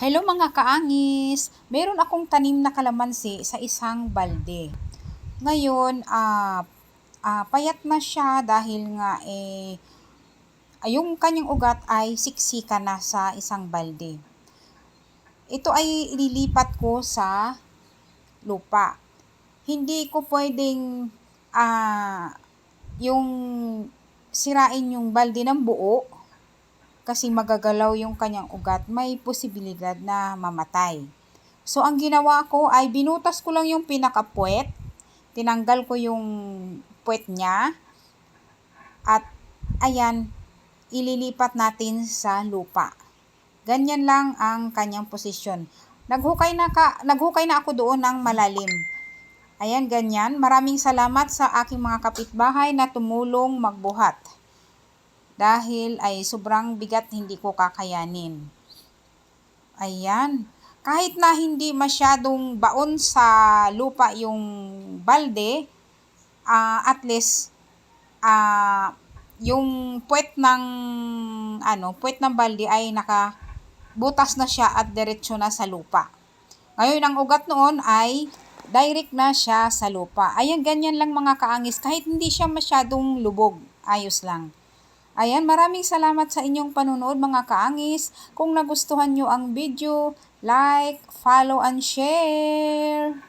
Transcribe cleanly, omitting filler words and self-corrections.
Hello mga kaangis! Meron akong tanim na kalamansi sa isang balde. Ngayon, payat na siya dahil nga yung kanyang ugat ay siksika na sa isang balde. Ito ay ililipat ko sa lupa. Hindi ko pwedeng yung sirain yung balde ng buo kasi magagalaw yung kanyang ugat, may posibilidad na mamatay. So, ang ginawa ko ay binutas ko lang yung pinakapuwet, tinanggal ko yung puwet niya, at ayan, ililipat natin sa lupa. Ganyan lang ang kanyang posisyon. Naghukay na ako doon ng malalim. Ayan, ganyan. Maraming salamat sa aking mga kapitbahay na tumulong magbuhat. Dahil ay sobrang bigat, hindi ko kakayanin. Ayan. Kahit na hindi masyadong baon sa lupa yung balde, at least yung puwet ng balde ay nakabutas na siya at diretso na sa lupa. Ngayon, ang ugat noon ay direct na siya sa lupa. Ayan, ganyan lang mga kaangis. Kahit hindi siya masyadong lubog, ayos lang. Ayan, maraming salamat sa inyong panunood mga kaangis. Kung nagustuhan nyo ang video, like, follow, and share.